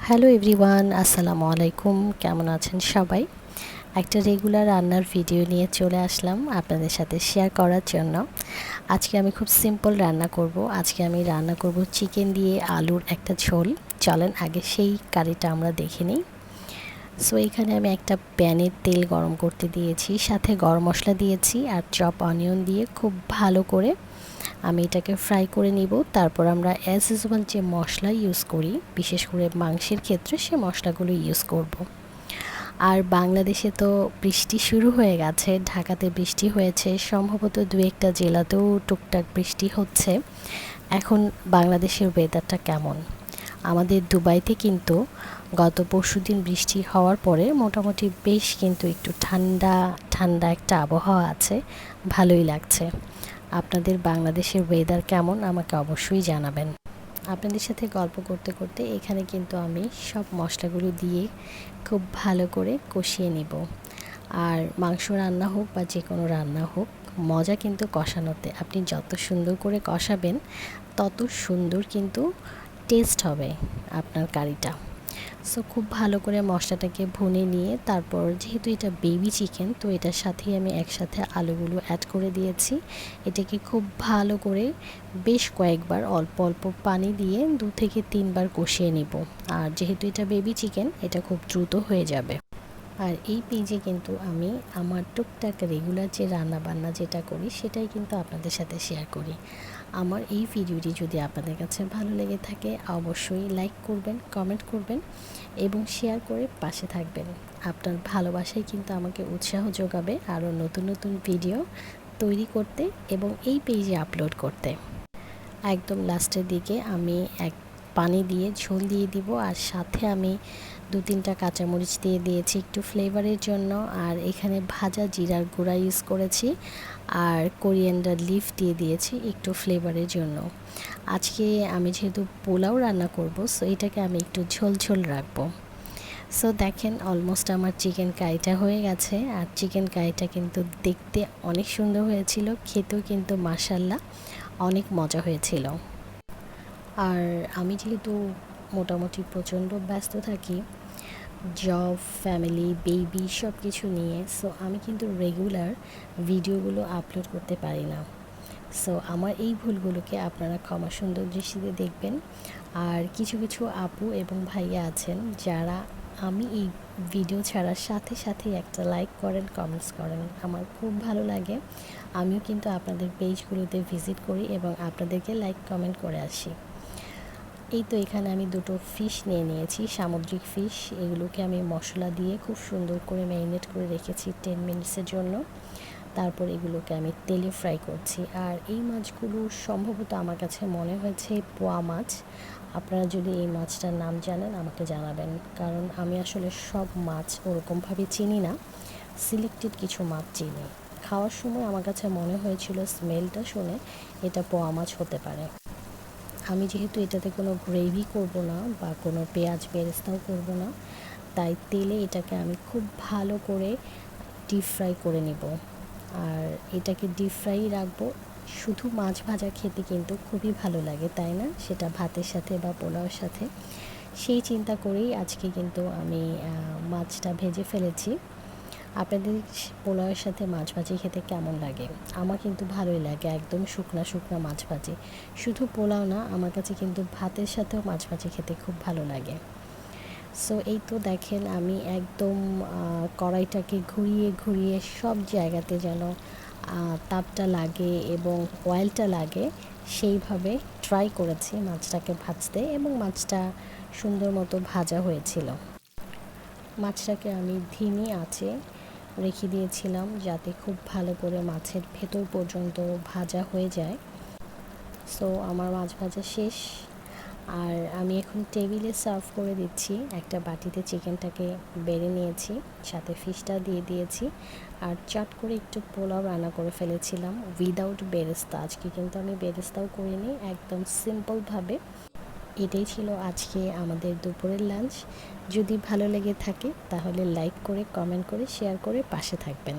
Hello everyone, আসসালামু আলাইকুম। কেমন আছেন সবাই? একটা রেগুলার রান্নার ভিডিও নিয়ে চলে আসলাম আপনাদের সাথে শেয়ার করার জন্য। আজকে আমি খুব সিম্পল রান্না করব। আজকে আমি রান্না করব চিকেন দিয়ে আলুর একটা ঝোল। চলেন আগে সেই কারিটা আমরা দেখে নিই। সো এখানে আমি একটা প্যানে তেল গরম করতে দিয়েছি, সাথে গরম মশলা দিয়েছি আর চপ অনিয়ন দিয়ে খুব ভালো করে আমি এটাকে ফ্রাই করে নিব। তারপর আমরা অ্যাজ ইউজুয়াল যে মশলা ইউজ করি, বিশেষ করে মাংসের ক্ষেত্রে সে মশলাগুলো ইউজ করব। আর বাংলাদেশে তো বৃষ্টি শুরু হয়ে গেছে, ঢাকাতে বৃষ্টি হয়েছে, সম্ভবত দু একটা জেলাতেও টুকটাক বৃষ্টি হচ্ছে। এখন বাংলাদেশের ওয়েদারটা কেমন? আমাদের দুবাইতে কিন্তু গত পরশুদিন বৃষ্টি হওয়ার পরে মোটামুটি বেশ কিন্তু একটু ঠান্ডা ঠান্ডা একটা আবহাওয়া আছে, ভালোই লাগছে। আপনাদের বাংলাদেশের ওয়েদার কেমন আমাকে অবশ্যই জানাবেন। আপনাদের সাথে গল্প করতে করতে এখানে কিন্তু আমি সব মশলাগুলো দিয়ে খুব ভালো করে কষিয়ে নিব। আর মাংস রান্না হোক বা যে কোনো রান্না হোক, মজা কিন্তু কষানোতে। আপনি যত সুন্দর করে কষাবেন তত সুন্দর কিন্তু টেস্ট হবে আপনার কারিটা। সো খুব ভালো করে মশলাটাকে ভুনে নিয়ে তারপর যেহেতু এটা বেবি চিকেন, তো এটার সাথেই আমি একসাথে আলুগুলো অ্যাড করে দিয়েছি। এটাকে খুব ভালো করে বেশ কয়েকবার অল্প অল্প পানি দিয়ে 2 থেকে 3 বার কষিয়ে নিব। আর যেহেতু এটা বেবি চিকেন, এটা খুব দ্রুত হয়ে যাবে। আর এই পেজে কিন্তু আমি আমার টুকটাক রেগুলার যে রান্নাবান্না যেটা করি সেটাই কিন্তু আপনাদের সাথে শেয়ার করি। আমার এই ভিডিওটি যদি আপনাদের কাছে ভালো লেগে থাকে অবশ্যই লাইক করবেন, কমেন্ট করবেন এবং শেয়ার করে পাশে থাকবেন। আপনার ভালোবাসাই কিন্তু আমাকে উৎসাহ যোগাবে আরও নতুন নতুন ভিডিও তৈরি করতে এবং এই পেজে আপলোড করতে। একদম লাস্টের দিকে আমি পানি দিয়ে ঝোল দিয়ে দিব, আর সাথে আমি 2-3টা কাঁচামরিচ দিয়ে দিয়েছি একটু ফ্লেভারের জন্য। আর এখানে ভাজা জিরার গুঁড়া ইউজ করেছি আর কোরিয়ান্ডার লিফ দিয়ে দিয়েছি একটু ফ্লেভারের জন্য। আজকে আমি যেহেতু পোলাও রান্না করব, সো এটাকে আমি একটু ঝোল ঝোল রাখবো। সো দেখেন অলমোস্ট আমার চিকেন কারিটা হয়ে গেছে। আর চিকেন কারিটা কিন্তু দেখতে অনেক সুন্দর হয়েছিল, খেতেও কিন্তু মাশাল্লাহ অনেক মজা হয়েছিল। আর আমি যেহেতু মোটামুটি প্রচণ্ড ব্যস্ত থাকি, জব, ফ্যামিলি, বেবি সব কিছু নিয়ে, সো আমি কিন্তু রেগুলার ভিডিওগুলো আপলোড করতে পারি না। সো আমার এই ভুলগুলোকে আপনারা ক্ষমা সুন্দর দৃষ্টিতে দেখবেন। আর কিছু কিছু আপু এবং ভাইয়া আছেন যারা আমি এই ভিডিও ছাড়ার সাথে সাথেই একটা লাইক করেন, কমেন্টস করেন, আমার খুব ভালো লাগে। আমিও কিন্তু আপনাদের পেজগুলোতে ভিজিট করি এবং আপনাদেরকে লাইক কমেন্ট করে আসি। এই তো এখানে আমি 2টো ফিশ নিয়ে নিয়েছি, সামুদ্রিক ফিশ। এগুলোকে আমি মশলা দিয়ে খুব সুন্দর করে ম্যারিনেট করে রেখেছি 10 মিনিটসের জন্য। তারপর এগুলোকে আমি তেলে ফ্রাই করছি। আর এই মাছগুলো সম্ভবত আমার কাছে মনে হয়েছে পোয়া মাছ। আপনারা যদি এই মাছটার নাম জানেন আমাকে জানাবেন, কারণ আমি আসলে সব মাছ ওরকমভাবে চিনি না, সিলেক্টেড কিছু মাছ চিনি। খাওয়ার সময় আমার কাছে মনে হয়েছিল স্মেলটা শুনে এটা পোয়া মাছ হতে পারে। আমি যেহেতু এটাতে কোনো গ্রেভি করব না বা কোনো পেঁয়াজ বেরেস্তাও করব না, তাই তেলে এটাকে আমি খুব ভালো করে ডিপ ফ্রাই করে নেব। আর এটাকে ডিপ ফ্রাই রাখবো। শুধু মাছ ভাজা খেতে কিন্তু খুবই ভালো লাগে, তাই না? সেটা ভাতের সাথে বা পোলাওর সাথে। সেই চিন্তা করেই আজকে কিন্তু আমি মাছটা ভেজে ফেলেছি। আপনাদের পোলাওয়ের সাথে মাছ ভাজি খেতে কেমন লাগে? আমার কিন্তু ভালোই লাগে, একদম শুকনা শুকনা মাছ ভাজি। শুধু পোলাও না, আমার কাছে কিন্তু ভাতের সাথেও মাছ ভাজি খেতে খুব ভালো লাগে। সো এই তো দেখেন আমি একদম কড়াইটাকে ঘুরিয়ে ঘুরিয়ে সব জায়গাতে যেন তাপটা লাগে এবং অয়েলটা লাগে সেইভাবে ট্রাই করেছি মাছটাকে ভাজতে, এবং মাছটা সুন্দর মতো ভাজা হয়েছিল। মাছটাকে আমি ধিমি আঁচে রেখে দিয়েছিলাম যাতে খুব ভালো করে মাছের ভেতর পর্যন্ত ভাজা হয়ে যায়। সো আমার মাছ ভাজা শেষ। আর আমি এখন টেবিলে সার্ভ করে দিচ্ছি। একটা বাটিতে চিকেনটাকে বেড়ে নিয়েছি, সাথে ফিশটা দিয়ে দিয়েছি, আর চট করে একটু পোলাও রান্না করে ফেলেছিলাম উইদাউট বেরেস্তা। আজকে কিন্তু আমি বেরেস্তাও করিনি, একদম সিম্পলভাবে। এটাই ছিল আজকে আমাদের দুপুরের লাঞ্চ। যদি ভালো লেগে থাকে তাহলে লাইক করে, কমেন্ট করে, শেয়ার করে পাশে থাকবেন।